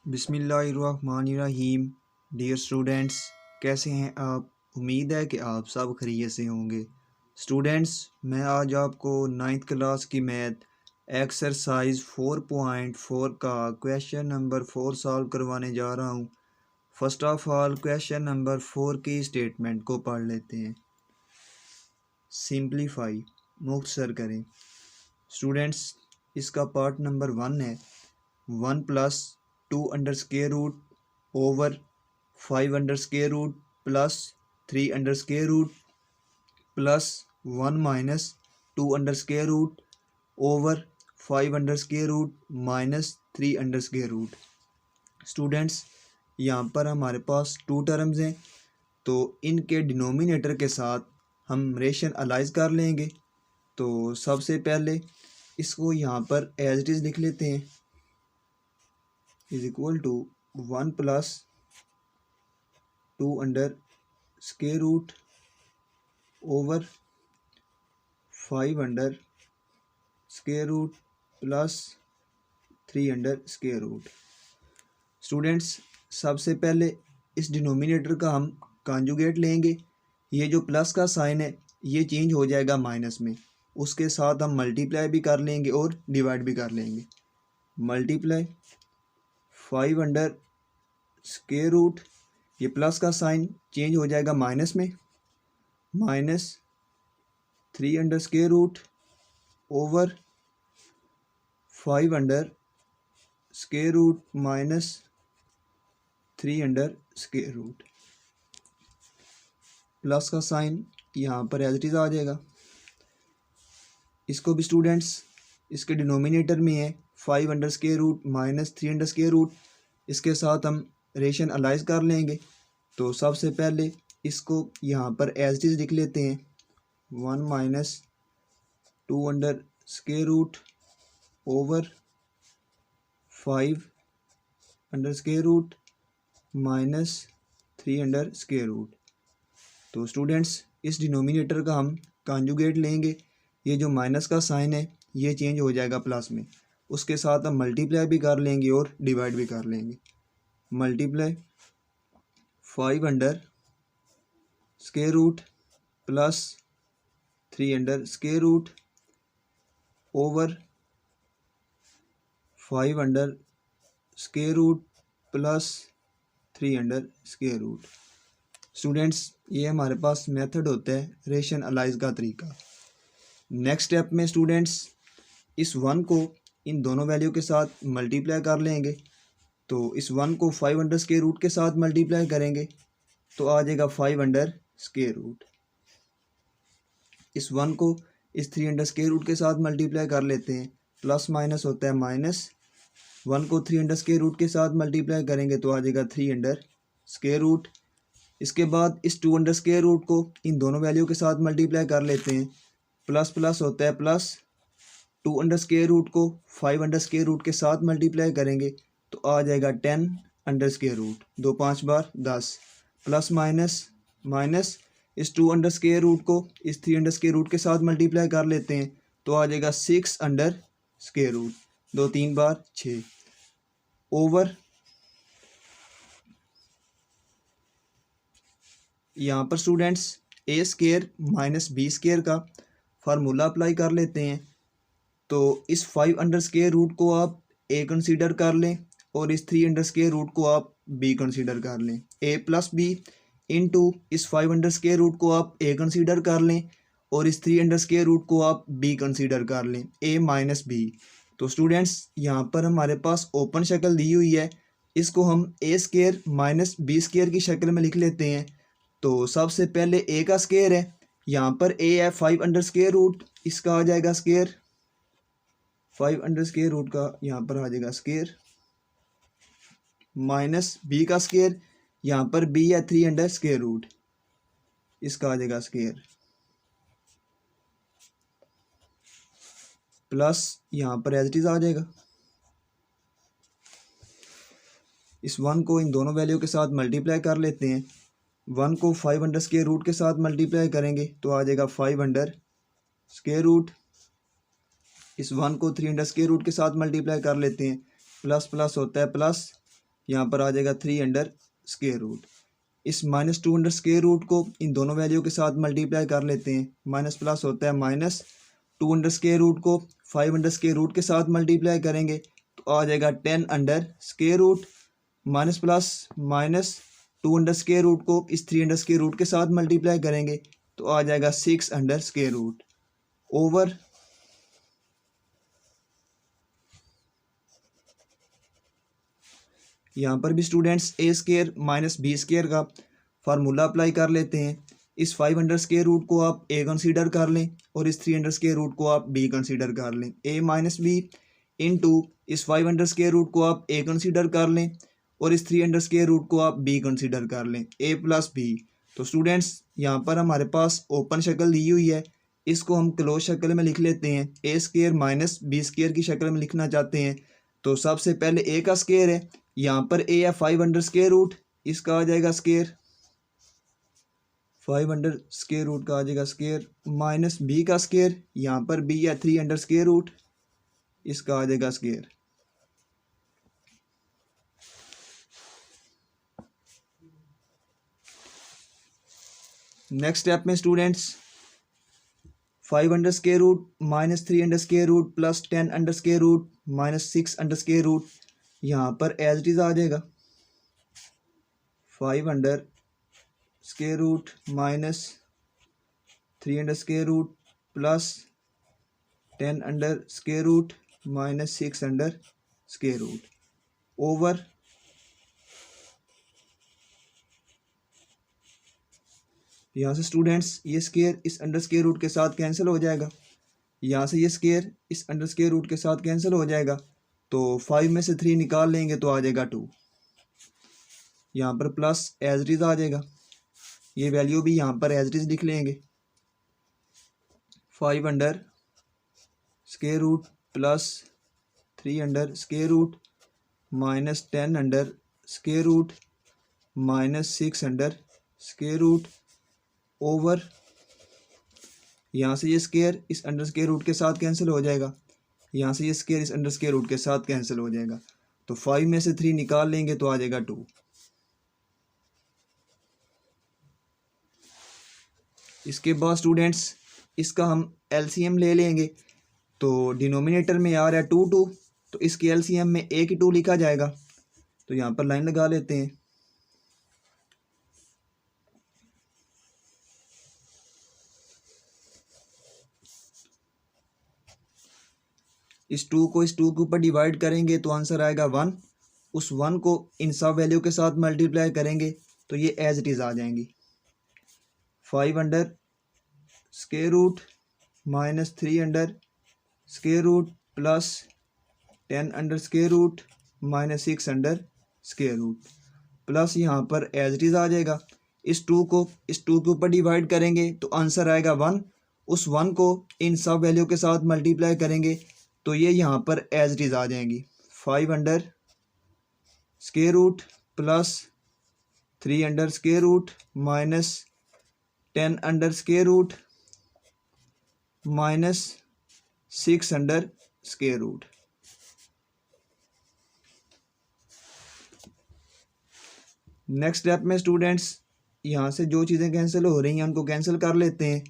बिस्मिल्लाहिर्रहमानिर्रहीम। Dear students, कैसे हैं आप? उम्मीद है कि आप सब खैरियत से होंगे। स्टूडेंट्स, मैं आज आपको 9th क्लास की मैथ एक्सरसाइज 4.4 का क्वेश्चन नंबर 4 सॉल्व करवाने जा रहा हूं। First of all question number 4 की स्टेटमेंट को पढ़ लेते हैं। सिंप्लीफाई, मुख्तसर करें। स्टूडेंट्स, इसका पार्ट नंबर 1 है 1 + 2 under square root over 5 under square root plus 3 under square root plus 1 - 2 under square root over 5 under square root minus 3 under square root. Students, यहाँ पर हमारे पास 2 टर्म्स हैं, तो इनके डिनोमिनेटर के साथ हम रेशन अलाइज कर लेंगे। तो सबसे पहले इसको यहाँ पर एज इट इज़ लिख लेते हैं, is equal to 1 + 2 under square root over 5 under square root plus 3 under square root. Students, सबसे पहले इस डिनोमिनेटर का हम कॉन्जुगेट लेंगे। ये जो प्लस का साइन है ये चेंज हो जाएगा माइनस में, उसके साथ हम मल्टीप्लाई भी कर लेंगे और डिवाइड भी कर लेंगे। मल्टीप्लाई 5 अंडर स्क्वायर रूट, ये प्लस का साइन चेंज हो जाएगा माइनस में, minus 3 under square root over 5 under square root minus 3 under square root. Plus का साइन यहाँ पर एज इट इज़ आ जाएगा। इसको भी स्टूडेंट्स इसके डिनोमिनेटर में है 5 under square root minus 3 under square root, इसके साथ हम रेशन अलाइज कर लेंगे। तो सबसे पहले इसको यहाँ पर एज इट इज़ लिख लेते हैं 1 - 2 under square root over 5 under square root minus 3 under square root. तो स्टूडेंट्स, इस डिनोमिनेटर का हम कॉन्जुगेट लेंगे। ये जो माइनस का साइन है ये चेंज हो जाएगा प्लस में, उसके साथ हम मल्टीप्लाई भी कर लेंगे और डिवाइड भी कर लेंगे। Multiply 5 under square root plus 3 under square root over 5 under square root plus 3 under square root. Students, ये हमारे पास मेथड होता है रेशन अलाइज का तरीका। नेक्स्ट स्टेप में स्टूडेंट्स इस 1 को इन दोनों वैल्यू के साथ मल्टीप्लाई कर लेंगे। तो इस 1 को 5 अंडर स्क्वायर रूट के साथ मल्टीप्लाई करेंगे तो आ जाएगा 5 अंडर स्क्वायर रूट। इस 1 को इस 3 अंडर स्क्वायर रूट के साथ मल्टीप्लाई कर लेते हैं, प्लस माइनस होता है माइनस। 1 को 3 अंडर स्क्वायर रूट के साथ मल्टीप्लाई करेंगे तो आ जाएगा 3 अंडर स्क्वायर रूट। इसके बाद इस 2 अंडर स्क्वायर रूट को इन दोनों वैल्यू के साथ मल्टीप्लाई कर लेते हैं, प्लस प्लस होता है प्लस। 2 अंडर स्क्वायर रूट को 5 अंडर स्क्वायर रूट के साथ मल्टीप्लाई करेंगे तो आ जाएगा 10 अंडर स्क्वायर रूट, 2 5 बार 10, प्लस माइनस माइनस। इस 2 अंडर स्क्वायर रूट को इस 3 अंडर स्क्वायर रूट के साथ मल्टीप्लाई कर लेते हैं तो आ जाएगा 6 अंडर स्क्वायर रूट, 2 3 बार 6 ओवर। यहाँ पर students A square minus B square का फार्मूला अप्लाई कर लेते हैं। तो इस 5 अंडर स्क्वायर रूट को आप ए कंसीडर कर लें और इस 3 अंडर स्क्वायर रूट को आप बी कंसीडर कर लें। ए प्लस बी इंटू इस 5 अंडर स्क्वायर रूट को आप ए कंसीडर कर लें और इस 3 अंडर स्क्वायर रूट को आप बी कंसीडर कर लें, ए माइनस बी। तो स्टूडेंट्स, यहाँ पर हमारे पास ओपन शक्ल दी हुई है, इसको हम ए स्क्वायर माइनस बी स्क्वायर की शक्ल में लिख लेते हैं। तो सबसे पहले ए का स्क्वायर है, यहाँ पर ए है 5 अंडर स्क्वायर रूट, इसका आ जाएगा स्क्वायर। 5 अंडर स्क्वायर रूट का यहाँ पर आ जाएगा स्क्वायर, माइनस बी का स्क्वायर, यहाँ पर बी है 3 अंडर स्क्वायर रूट, इसका आ जाएगा स्क्वायर, प्लस यहाँ पर एज इट इज आ जाएगा। इस 1 को इन दोनों वैल्यू के साथ मल्टीप्लाई कर लेते हैं। 1 को 5 अंडर स्क्वायर रूट के साथ मल्टीप्लाई करेंगे तो आ जाएगा 5 अंडर स्क्वायर रूट। इस 1 को 3 अंडर स्क्वायर रूट के साथ मल्टीप्लाई कर लेते हैं, प्लस प्लस होता है प्लस, यहाँ पर आ जाएगा 3 अंडर स्क्वायर रूट। इस -2 अंडर स्क्वायर रूट को इन दोनों वैल्यू के साथ मल्टीप्लाई कर लेते हैं। माइनस प्लस होता है, -2 अंडर स्क्वायर रूट को 5 अंडर स्क्वायर रूट के साथ मल्टीप्लाई करेंगे तो आ जाएगा 10 under square root. Minus plus -2 under square root को इस 3 अंडर स्क्वायर रूट के साथ मल्टीप्लाई करेंगे तो आ जाएगा 6 अंडर स्क्वायर रूट ओवर यहाँ पर भी students A square minus B square का फार्मूला अप्लाई कर लेते हैं। इस 5 अंडर स्क्वायर रूट को आप ए कंसीडर कर लें और इस 3 अंडर स्क्वायर रूट को आप बी कंसीडर कर लें। ए माइनस बी इंटू इस 5 अंडर स्क्वायर रूट को आप ए कंसीडर कर लें और इस 3 अंडर स्क्वायर रूट को आप बी कंसीडर कर लें, ए प्लस बी। तो स्टूडेंट्स यहाँ पर हमारे पास ओपन शक्ल दी हुई है, इसको हम क्लोज शक्ल में लिख लेते हैं। ए स्क्वायर माइनस बी स्क्वायर की शक्ल में लिखना चाहते हैं तो सबसे पहले ए का स्क्वायर है, यहाँ पर ए है 5 अंडर स्क्वायर रूट, इसका आ जाएगा स्क्वायर, 5 अंडर स्क्वायर रूट का आ जाएगा स्क्वायर, माइनस बी का स्क्वायर, यहाँ पर बी है 3 अंडर स्क्वायर रूट, इसका आ जाएगा स्क्वायर। नेक्स्ट स्टेप में students 5 under square root minus 3 under square root plus 10 under square root minus 6 under square root, यहाँ पर एज इट इज आ जाएगा 5 under square root minus 3 under square root plus 10 under square root minus 6 under square root over यहाँ से students ये square इस under square root के साथ कैंसिल हो जाएगा, यहाँ से ये स्क्वायर इस अंडर स्क्वायर रूट के साथ कैंसिल हो जाएगा तो 5 में से 3 निकाल लेंगे तो आ जाएगा 2, यहाँ पर प्लस एज इट इज आ जाएगा, ये वैल्यू भी यहाँ पर एज इट इज लिख लेंगे। 5 under square root plus 3 under square root minus 10 under square root minus 6 under square root over यहाँ से ये स्क्वायर इस अंडर स्क्वायर रूट के साथ कैंसिल हो जाएगा, यहाँ से ये स्क्वायर इस अंडर स्क्वायर रूट के साथ कैंसिल हो जाएगा तो 5 में से 3 निकाल लेंगे तो आ जाएगा 2। इसके बाद स्टूडेंट्स इसका हम एलसीएम ले लेंगे तो डिनोमिनेटर में आ रहा है 2 2 तो इसके एलसीएम में एक ही 2 लिखा जाएगा तो यहाँ पर लाइन लगा लेते हैं। इस 2 को इस 2 के ऊपर डिवाइड करेंगे तो आंसर आएगा 1, उस 1 को इन सब वैल्यू के साथ मल्टीप्लाई करेंगे तो ये एज इट इज़ आ जाएंगी। 5 under square root minus 3 under square root plus 10 under square root minus 6 under square root plus यहाँ पर एज इट इज़ आ जाएगा। इस 2 को इस 2 के ऊपर डिवाइड करेंगे तो आंसर आएगा 1, उस 1 को इन सब वैल्यू के साथ मल्टीप्लाई करेंगे तो ये यहाँ पर एज इट इज़ आ जाएंगी। 5 under square root plus 3 under square root minus 10 under square root minus 6 under square root. Next step में स्टूडेंट्स यहाँ से जो चीज़ें कैंसिल हो रही हैं उनको कैंसिल कर लेते हैं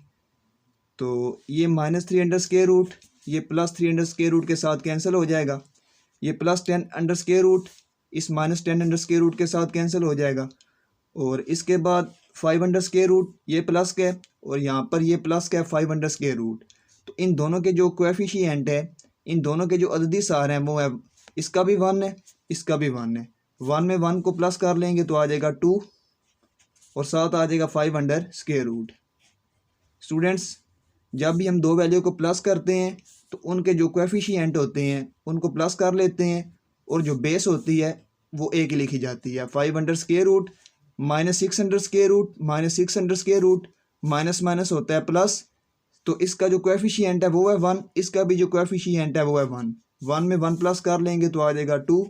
तो ये -3 अंडर स्क्वायर रूट ये +3 अंडर स्क्वायर रूट के साथ कैंसिल हो जाएगा, ये +10 अंडर स्क्वायर रूट इस -10 अंडर स्क्वायर रूट के साथ कैंसिल हो जाएगा और इसके बाद 5 अंडर स्क्वायर रूट ये प्लस का है और यहाँ पर ये प्लस का है 5 अंडर स्क्वायर रूट। तो इन दोनों के जो कोएफिशिएंट है इन दोनों के जो अददी सार हैं वो है, इसका भी 1 है इसका भी 1 है, 1 में 1 को प्लस कर लेंगे तो आ जाएगा 2 और साथ आ जाएगा 5 अंडर स्क्वायर रूट। स्टूडेंट्स जब भी हम दो वैल्यू को प्लस करते हैं तो उनके जो कोएफिशिएंट होते हैं उनको प्लस कर लेते हैं और जो बेस होती है वो एक ही लिखी जाती है। 5 under square root minus 6 under square root minus 6 under square root minus minus होता है प्लस, तो इसका जो कोएफिशिएंट है वो है 1, इसका भी जो कोएफिशिएंट है वो है 1, 1 में 1 प्लस कर लेंगे तो आ जाएगा 2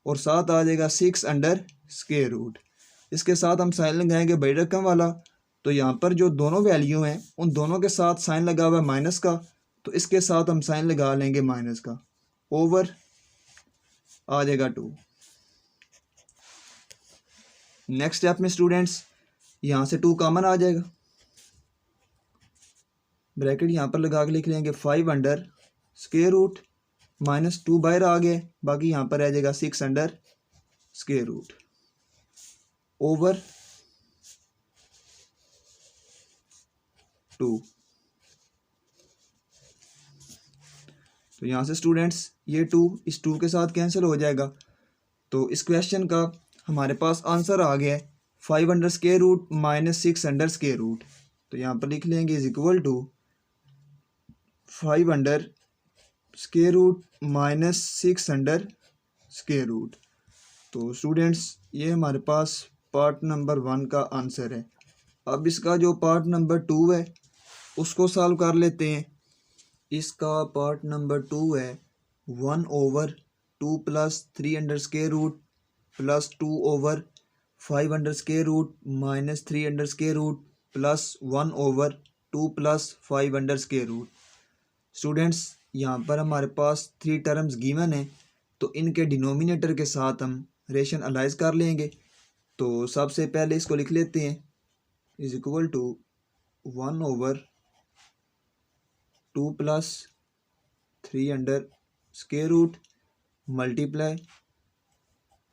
और साथ आ जाएगा 6 अंडर स्क्वायर रूट। इसके साथ हम साइन लगाएंगे बड़ी रकम वाला, तो यहाँ पर जो दोनों वैल्यू हैं उन दोनों के साथ साइन लगा हुआ है माइनस का, तो इसके साथ हम साइन लगा लेंगे माइनस का, ओवर आ जाएगा 2। नेक्स्ट स्टेप में स्टूडेंट्स यहाँ से 2 कॉमन आ जाएगा, ब्रैकेट यहाँ पर लगा के लिख लेंगे 5 अंडर स्क्वायर रूट -2 बाहर आ गए, बाकी यहाँ पर रह जाएगा 6 अंडर स्क्वायर रूट ओवर 2। तो यहाँ से स्टूडेंट्स ये 2 इस 2 के साथ कैंसिल हो जाएगा। तो इस क्वेश्चन का हमारे पास आंसर आ गया है 5 under square root -6 under square root. तो यहाँ पर लिख लेंगे is equal to 5 under square root -6 under square root. तो स्टूडेंट्स ये हमारे पास पार्ट नंबर 1 का आंसर है। अब इसका जो पार्ट नंबर 2 है उसको सॉल्व कर लेते हैं। इसका पार्ट नंबर 2 है 1 over 2 + 3 under square root plus 2 over 5 under square root -3 under square root plus 1 over 2 + 5 under square root. Students यहाँ पर हमारे पास 3 टर्म्स गिवन है, तो इनके डिनोमिनेटर के साथ हम रेशन अलाइज कर लेंगे। तो सबसे पहले इसको लिख लेते हैं is equal to 1 over 2 + 3 under square root multiply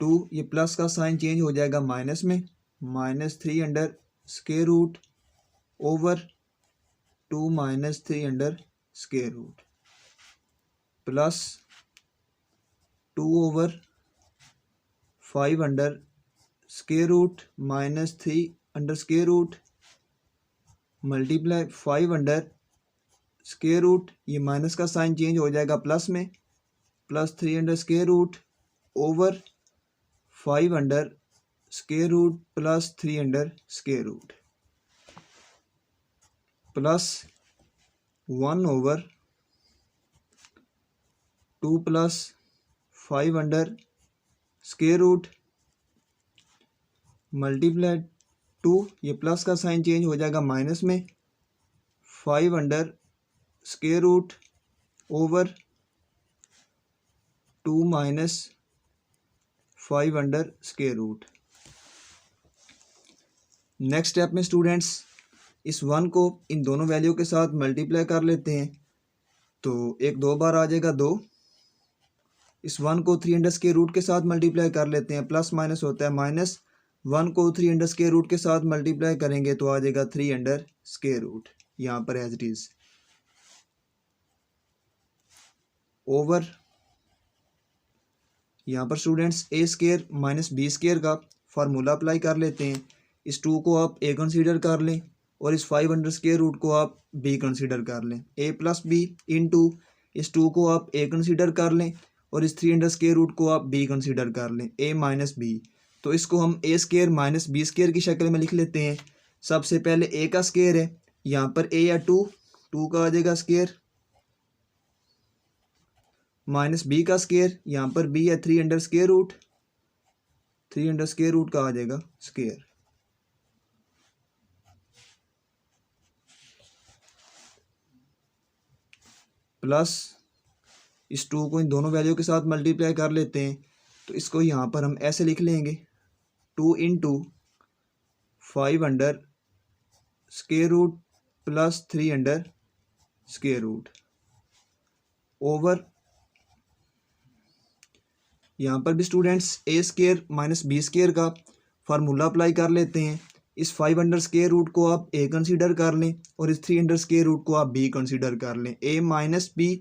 2, ये प्लस का साइन चेंज हो जाएगा माइनस में, -3 under square root over 2 - 3 under square root plus 2 over 5 under square root -3 under square root multiply 5 under square root, ये minus का sign change हो जाएगा plus में, +3 under square root over 5 under square root plus 3 under square root plus 1 over 2 + 5 under square root multiply 2, ये plus का sign change हो जाएगा minus में, 5 under square root over 2 - 5 under square root. Next step में students इस 1 को इन दोनों वैल्यू के साथ मल्टीप्लाई कर लेते हैं। तो 1 2 बार आ जाएगा 2, इस 1 को 3 अंडर स्क्वायर रूट के साथ मल्टीप्लाई कर लेते हैं, प्लस माइनस होता है माइनस, 1 को 3 अंडर स्क्वायर रूट के साथ मल्टीप्लाई करेंगे तो आ जाएगा 3 अंडर स्क्वायर रूट, यहाँ पर एज इट इज ओवर, यहाँ पर students a square -b square का फार्मूला अप्लाई कर लेते हैं। इस 2 को आप a कंसीडर कर लें और इस 5 अंडर स्क्वायर रूट को आप b कंसीडर कर लें। a + b इंटू इस 2 को आप a कंसीडर कर लें और इस 3 अंडर स्क्वायर रूट को आप b कंसीडर कर लें, a - b। तो इसको हम a स्क्वायर -b स्क्वायर की शक्ल में लिख लेते हैं। सबसे पहले a का स्क्वायर है, यहाँ पर a या 2 का आ जाएगा स्क्वायर, -b का स्क्वायर, यहाँ पर b है 3 under square root, 3 under square root का आ जाएगा स्क्वायर प्लस इस 2 को इन दोनों वैल्यू के साथ मल्टीप्लाई कर लेते हैं। तो इसको यहाँ पर हम ऐसे लिख लेंगे 2 × 5 under square root plus 3 under square root over, यहाँ पर भी students a square -b square का फार्मूला अप्लाई कर लेते हैं। इस 5 अंडर स्क्वायर रूट को आप a कंसीडर कर लें और इस 3 अंडर स्क्वायर रूट को आप b कंसीडर कर लें। a - b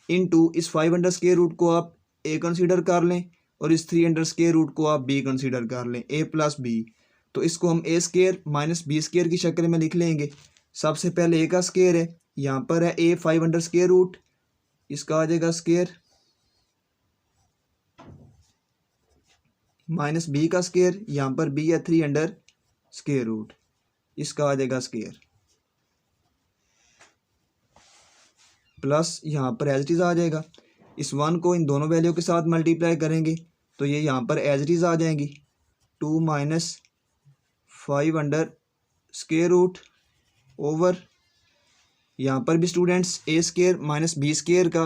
इंटू इस 5 अंडर स्क्वायर रूट को आप a कंसीडर कर लें और इस 3 अंडर स्क्वायर रूट को आप b कंसीडर कर लें, a + b। तो इसको हम a स्क्वायर -b स्क्वायर की शक्ल में लिख लेंगे। सबसे पहले a का स्क्वायर है, यहाँ पर है a 5 अंडर स्क्वायर रूट, इसका आ जाएगा स्क्वायर, -b का स्क्वायर, यहाँ पर b है 3 अंडर स्क्वायर रूट, इसका आ जाएगा स्क्वायर प्लस यहाँ पर एज इट इज आ जाएगा। इस 1 को इन दोनों वैल्यू के साथ मल्टीप्लाई करेंगे तो ये यहाँ पर एज इट इज आ जाएंगी, 2 - 5 अंडर स्क्वायर रूट ओवर, यहाँ पर भी students a square -b square का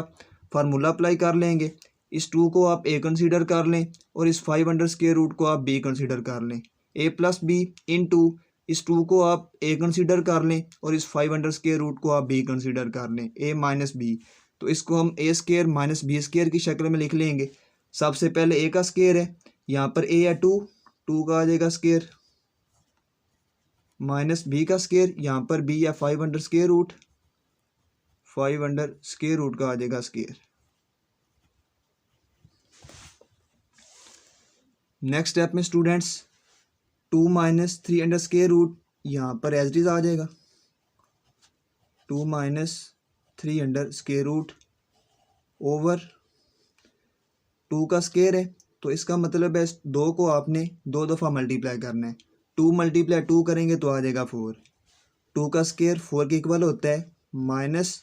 फार्मूला अप्लाई कर लेंगे। इस 2 को आप a कंसीडर कर लें और इस 5 अंडर स्क्वायर रूट को आप b कंसीडर कर लें। ए प्लस बी इन टू, इस 2 को आप ए कंसीडर कर लें और इस 5 अंडर स्केयर रूट को आप बी कंसीडर कर लें, ए माइनस बी। तो इसको हम ए स्केयर माइनस बी स्केयर की शक्ल में लिख लेंगे। सबसे पहले ए का स्केयर है, यहाँ पर ए है 2, 2 का आ जाएगा स्केयर, माइनस बी का स्केयर, यहाँ पर बी है 5 under square root, 5 under square root का आ जाएगा स्केयर। नेक्स्ट स्टेप में students 2 minus 3 under square root, यहाँ पर एज इट इज आ जाएगा 2 minus 3 under square root over 2 का स्केयर है, तो इसका मतलब है 2 को आपने 2 दफ़ा मल्टीप्लाई करना है। 2 मल्टीप्लाई 2 करेंगे तो आ जाएगा 4, 2 का स्केयर 4 के इक्वल होता है, माइनस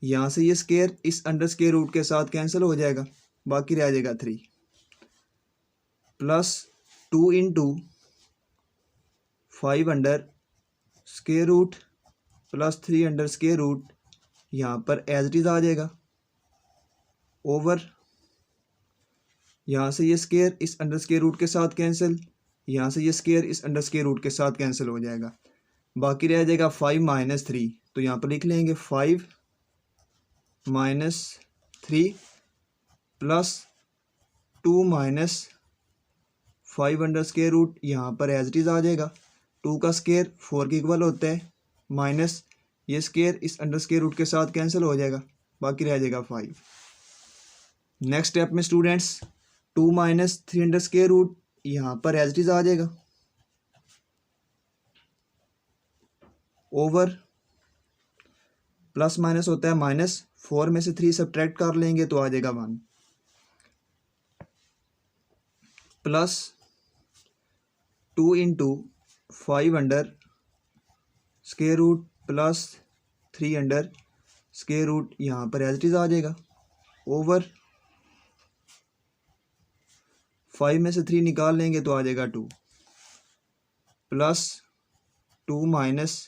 यहाँ से ये स्केयर इस अंडर स्केयर रूट के साथ कैंसिल हो जाएगा, बाकी रह जाएगा 3, plus 2 into 5 under square root plus 3 under square root, यहाँ पर एज इट इज आ जाएगा, ओवर यहाँ से ये स्केयर इस अंडर स्केयर रूट के साथ कैंसिल, यहाँ से ये स्केयर इस अंडर स्केयर रूट के साथ कैंसिल हो जाएगा, बाकी रह जाएगा 5 माइनस 3। तो यहाँ पर लिख लेंगे 5 minus 3 plus 2 minus 5 under square root, यहाँ पर एज इट इज आ जाएगा, 2 का स्केयर 4 के इक्वल होता है, माइनस ये स्केयर इस अंडर स्केयर रूट के साथ कैंसिल हो जाएगा, बाकी रह जाएगा 5। नेक्स्ट स्टेप में students 2 minus 3 under square root, यहाँ पर एज इट इज आ जाएगा, ओवर प्लस माइनस होता है माइनस, 4 में से 3 सब्ट्रैक्ट कर लेंगे तो आ जाएगा 1, plus 2 into 5 under square root plus 3 under square root, यहाँ पर एज इट इज आ जाएगा, ओवर 5 में से 3 निकाल लेंगे तो आ जाएगा 2, plus 2 minus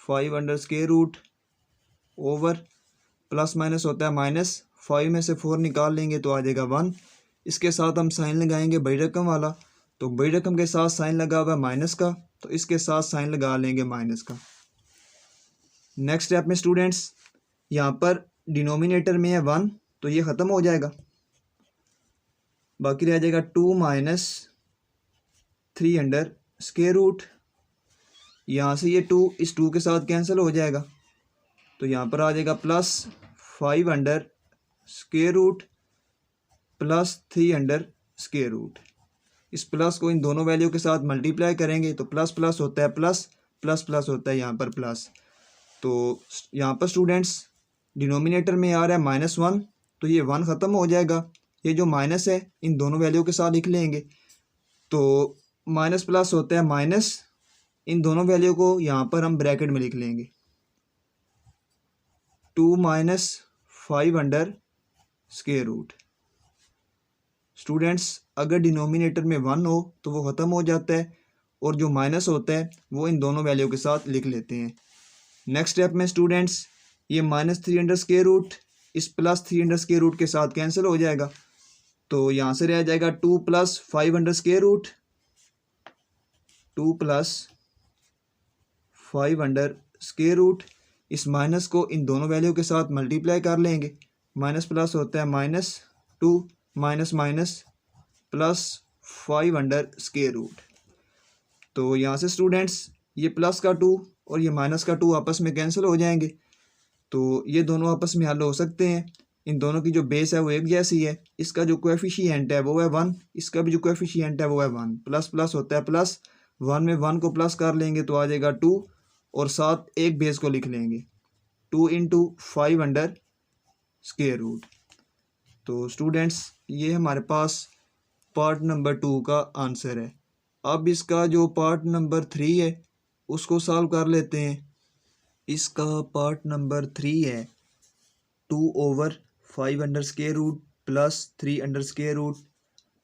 5 under square root over plus minus होता है माइनस, 5 में से 4 निकाल लेंगे तो आ जाएगा 1। इसके साथ हम साइन लगाएंगे बड़ी रकम वाला, तो बड़ी रकम के साथ साइन लगा हुआ है माइनस का, तो इसके साथ साइन लगा लेंगे माइनस का। नेक्स्ट स्टेप में स्टूडेंट्स यहाँ पर डिनोमिनेटर में है 1, तो ये ख़त्म हो जाएगा, बाकी रह जाएगा 2 माइनस 3 अंडर स्केयर रूट, यहाँ से ये 2 इस 2 के साथ कैंसिल हो जाएगा, तो यहाँ पर आ जाएगा plus 5 under square root plus 3 under square root. इस प्लस को इन दोनों वैल्यू के साथ मल्टीप्लाई करेंगे तो प्लस प्लस होता है प्लस, प्लस प्लस होता है यहाँ पर प्लस। तो यहाँ पर स्टूडेंट्स डिनोमिनेटर में आ रहा है -1, तो ये 1 ख़त्म हो जाएगा, ये जो माइनस है इन दोनों वैल्यू के साथ लिख लेंगे, तो माइनस प्लस होता है माइनस, इन दोनों वैल्यू को यहाँ पर हम ब्रैकेट में लिख लेंगे, 2 minus 5 under square root. Students अगर डिनोमिनेटर में 1 हो तो वो ख़त्म हो जाता है, और जो माइनस होता है वो इन दोनों वैल्यू के साथ लिख लेते हैं। नेक्स्ट स्टेप में स्टूडेंट्स ये -3 अंडर स्केयर रूट इस +3 अंडर स्केयर रूट के साथ कैंसिल हो जाएगा, तो यहाँ से रह जाएगा 2 + 5 under square root, 2 + 5 under square root. इस माइनस को इन दोनों वैल्यू के साथ मल्टीप्लाई कर लेंगे, माइनस प्लस होता है -2 minus minus +5 under square root. तो यहाँ से स्टूडेंट्स ये प्लस का 2 और ये माइनस का 2 आपस में कैंसिल हो जाएंगे, तो ये दोनों आपस में हल हो सकते हैं। इन दोनों की जो बेस है वो एक जैसी है, इसका जो कोएफिशिएंट है वो है 1, इसका भी जो कोएफिशिएंट है वो है 1, प्लस प्लस होता है प्लस, 1 में 1 को प्लस कर लेंगे तो आ जाएगा 2, और साथ एक बेस को लिख लेंगे 2 × 5 अंडर स्केयर रूट। तो स्टूडेंट्स ये हमारे पास पार्ट नंबर 2 का आंसर है। अब इसका जो पार्ट नंबर 3 है उसको सॉल्व कर लेते हैं। इसका पार्ट नंबर 3 है 2/5 under square root plus 3 under square root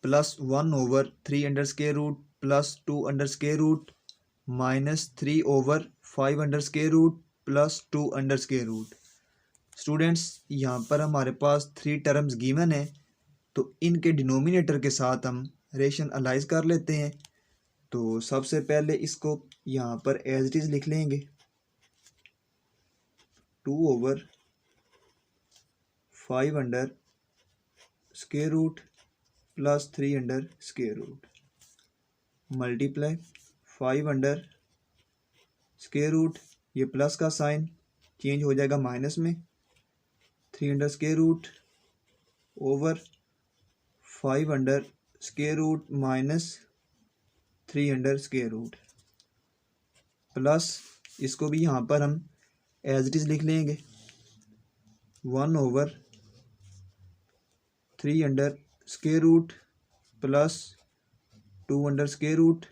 plus 1/3 under square root plus 2 under square root minus 3/5 under square root plus 2 under square root. Students यहाँ पर हमारे पास 3 टर्म्स गिवन है, तो इनके डिनोमिनेटर के साथ हम रेशन अलाइज कर लेते हैं। तो सबसे पहले इसको यहाँ पर एज इट इज़ लिख लेंगे, 2/5 under square root plus 3 under square root multiply 5 under square root, ये प्लस का साइन चेंज हो जाएगा माइनस में, 3 under square root over 5 under square root minus 3 under square root plus इसको भी यहाँ पर हम एज इट इज़ लिख लेंगे, 1/3 under square root plus 2 under square root.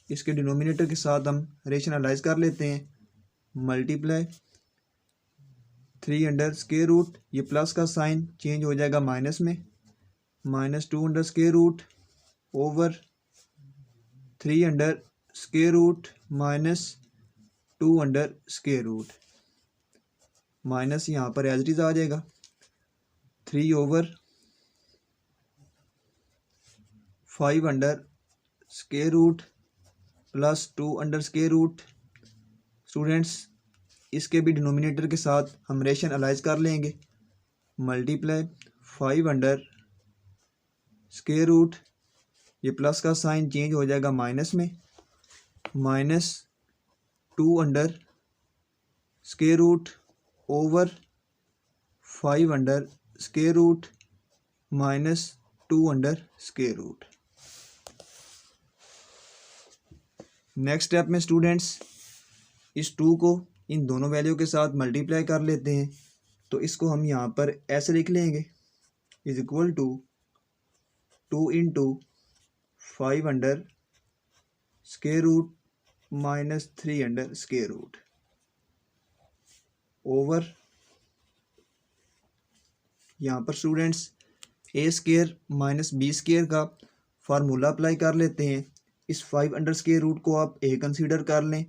इसके डिनोमिनेटर के साथ हम रेशनलाइज कर लेते हैं, मल्टीप्लाई 3 अंडर स्क्वायर रूट, ये प्लस का साइन चेंज हो जाएगा माइनस में, minus 2 under square root over 3 under square root minus 2 under square root, minus यहाँ पर एज इट इज़ आ जाएगा, 3/5 under square root plus 2 under square root. Students इसके भी डिनोमिनेटर के साथ हम रेशनलाइज कर लेंगे, मल्टीप्लाई 5 अंडर स्क्वायर रूट, ये प्लस का साइन चेंज हो जाएगा माइनस में, minus 2 under square root over 5 under square root minus 2 under square root. Next step में स्टूडेंट्स इस 2 को इन दोनों वैल्यू के साथ मल्टीप्लाई कर लेते हैं, तो इसको हम यहाँ पर ऐसे लिख लेंगे, is equal to 2 into 5 under square root minus 3 under square root over, यहाँ पर students A square minus B square का फार्मूला अप्लाई कर लेते हैं। इस 5 अंडर स्क्वायर रूट को आप ए कंसीडर कर लें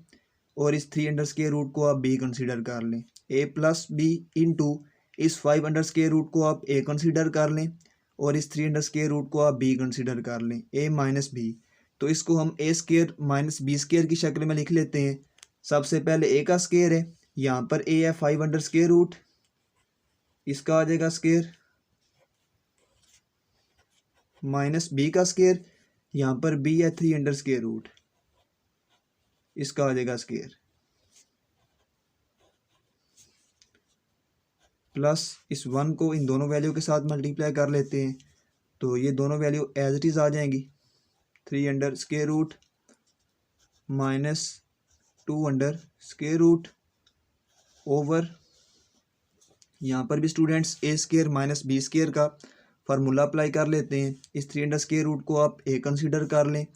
और इस 3 अंडर स्क्वायर रूट को आप बी कंसीडर कर लें, ए प्लस बी इंटू इस 5 अंडर स्क्वायर रूट को आप ए कंसीडर कर लें और इस 3 अंडर स्क्वायर रूट को आप बी कंसीडर कर लें, ए माइनस बी। तो इसको हम ए स्क्वायर माइनस बी स्क्वायर की शक्ल में लिख लेते हैं। सबसे पहले ए का स्क्वायर है, यहाँ पर ए है 5 अंडर स्क्वायर रूट, इसका आ जाएगा स्क्वायर, माइनस बी का स्क्वायर, यहाँ पर बी है 3 अंडर स्क्वायर रूट, इसका आ जाएगा स्क्वायर, प्लस इस 1 को इन दोनों वैल्यू के साथ मल्टीप्लाई कर लेते हैं, तो ये दोनों वैल्यू एज इट इज़ आ जाएंगी, 3 under square root minus 2 under square root over, यहाँ पर भी students A square minus B square का फार्मूला अप्लाई कर लेते हैं। इस 3 अंडर स्क्वायर रूट को आप ए कंसीडर कर लें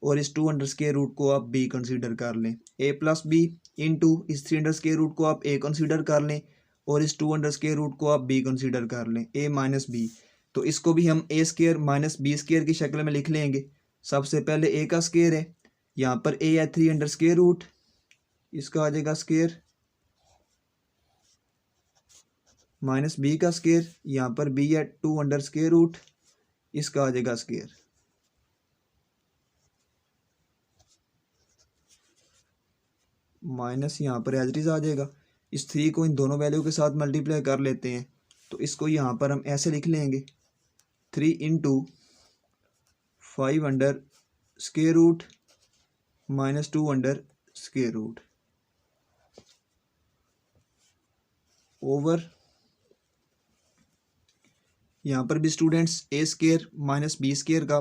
और इस 2 अंडर स्क्वायर रूट को आप बी कंसीडर कर लें, ए प्लस बी इंटू इस 3 अंडर स्क्वायर रूट को आप ए कंसीडर कर लें और इस 2 अंडर स्क्वायर रूट को आप बी कंसीडर कर लें, ए माइनस बी। तो इसको भी हम ए स्क्वायर माइनस बी स्क्वायर की शक्ल में लिख लेंगे। सबसे पहले ए का स्क्वायर है, यहाँ पर ए है 3 अंडर स्क्वायर रूट, इसका आ जाएगा स्क्वायर, माइनस बी का स्क्वायर, यहाँ पर बी है 2 अंडर स्क्वायर रूट, इसका आ जाएगा स्क्वायर, माइनस यहाँ पर एज इट इज़ आ जाएगा। इस 3 को इन दोनों वैल्यू के साथ मल्टीप्लाई कर लेते हैं, तो इसको यहाँ पर हम ऐसे लिख लेंगे, 3 into 5 under square root minus 2 under square root over, यहाँ पर भी students A square minus B square का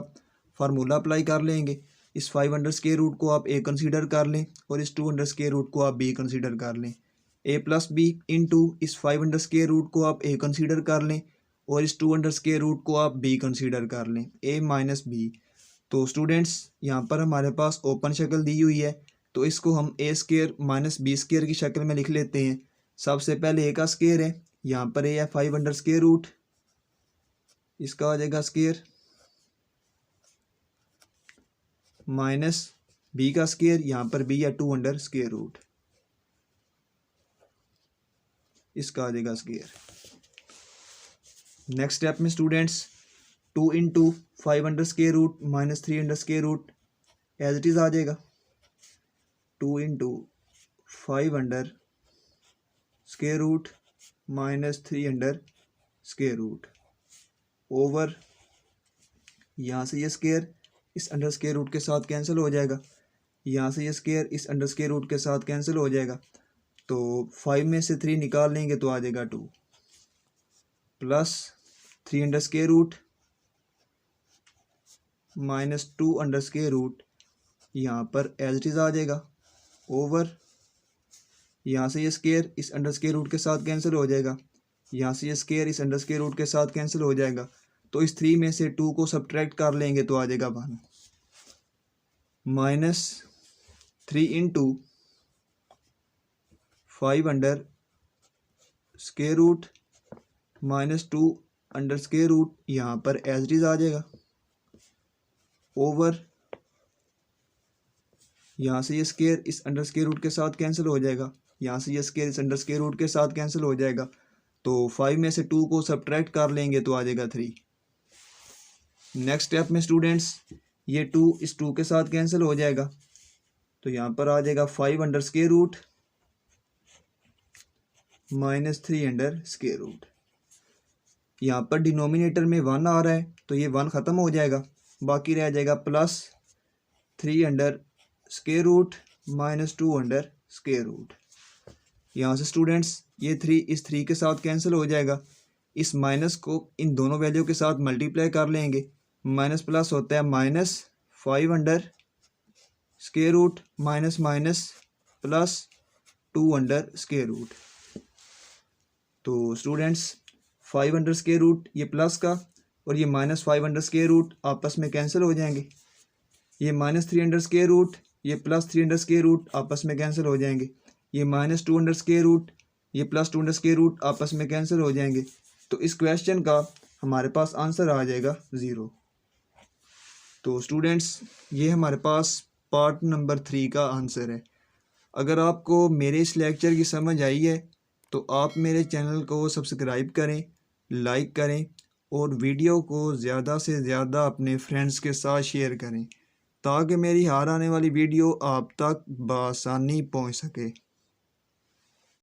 फार्मूला अप्लाई कर लेंगे। इस 5 अंडर स्क्वायर रूट को आप ए कंसीडर कर लें और इस 2 अंडर स्क्वायर रूट को आप बी कंसीडर कर लें, ए प्लस बी इंटू इस 5 अंडर स्क्वायर रूट को आप ए कंसीडर कर लें और इस 2 अंडर स्क्वायर रूट को आप बी कंसीडर कर लें, ए माइनस बी। तो स्टूडेंट्स यहाँ पर हमारे पास ओपन शक्ल दी हुई है, तो इसको हम ए स्क्वायर माइनस बी स्क्वायर की शक्ल में लिख लेते हैं। सबसे पहले ए का स्क्वायर है, यहाँ पर ए है 5 अंडर स्क्वायर रूट, इसका आ जाएगा स्क्वायर, माइनस बी का स्क्वायर, यहाँ पर बी है 2 अंडर स्क्वायर रूट, इसका आ जाएगा स्क्वायर। नेक्स्ट स्टेप में students 2 into 5 under square root minus 3 under square root as it is आ जाएगा 2 into 5 under square root minus 3 under square root over, यहाँ से ये स्क्वायर इस अंडर स्क्वायर रूट के साथ कैंसिल हो जाएगा, यहाँ से ये स्क्वायर इस अंडर स्क्वायर रूट के साथ कैंसिल हो जाएगा। तो 5 में से 3 निकाल लेंगे तो आ जाएगा 2 plus 3 under square root minus 2 under square root, यहाँ पर एज इट इज़ आ जाएगा ओवर, यहाँ से ये स्क्वायर इस अंडर स्क्वायर रूट के साथ कैंसिल हो जाएगा, यहाँ से ये स्क्वायर इस अंडर स्क्वायर रूट के साथ कैंसिल हो जाएगा। तो इस 3 में से 2 को सब्ट्रैक्ट कर लेंगे तो आ जाएगा 1 minus 3 into 5 under square root minus 2 under square root, यहाँ पर एज इट इज़ आ जाएगा ओवर, यहाँ से ये स्क्वायर इस अंडर स्क्वायर रूट के साथ कैंसिल हो जाएगा, यहाँ से ये स्क्वायर इस अंडर स्क्वायर रूट के साथ कैंसिल हो जाएगा। तो 5 में से 2 को सब्ट्रैक्ट कर लेंगे तो आ जाएगा 3। नेक्स्ट स्टेप में स्टूडेंट्स ये 2 इस 2 के साथ कैंसिल हो जाएगा, तो यहाँ पर आ जाएगा 5 under square root minus 3 under square root. यहाँ पर डिनोमिनेटर में 1 आ रहा है तो ये 1 ख़त्म हो जाएगा, बाकी रह जाएगा plus 3 under square root minus 2 under square root. यहाँ से स्टूडेंट्स ये 3 इस 3 के साथ कैंसिल हो जाएगा, इस माइनस को इन दोनों वैल्यू के साथ मल्टीप्लाई कर लेंगे, माइनस प्लस होता है minus 5 under square root minus minus plus 2 under square root. तो स्टूडेंट्स 5 अंडर स्क्वायर रूट ये प्लस का और ये माइनस 5 अंडर स्क्वायर रूट आपस में कैंसिल हो जाएंगे, ये माइनस 3 अंडर स्क्वायर रूट ये प्लस 3 अंडर स्क्वायर रूट आपस में कैंसिल हो जाएंगे, ये माइनस 2 अंडर स्क्वायर रूट ये प्लस 2 अंडर स्क्वायर रूट आपस में कैंसिल हो जाएंगे। तो इस क्वेश्चन का हमारे पास आंसर आ जाएगा 0। तो स्टूडेंट्स ये हमारे पास पार्ट नंबर 3 का आंसर है। अगर आपको मेरे इस लेक्चर की समझ आई है तो आप मेरे चैनल को सब्सक्राइब करें, लाइक करें और वीडियो को ज़्यादा से ज़्यादा अपने फ्रेंड्स के साथ शेयर करें ताकि मेरी हर आने वाली वीडियो आप तक बआसानी पहुंच सके।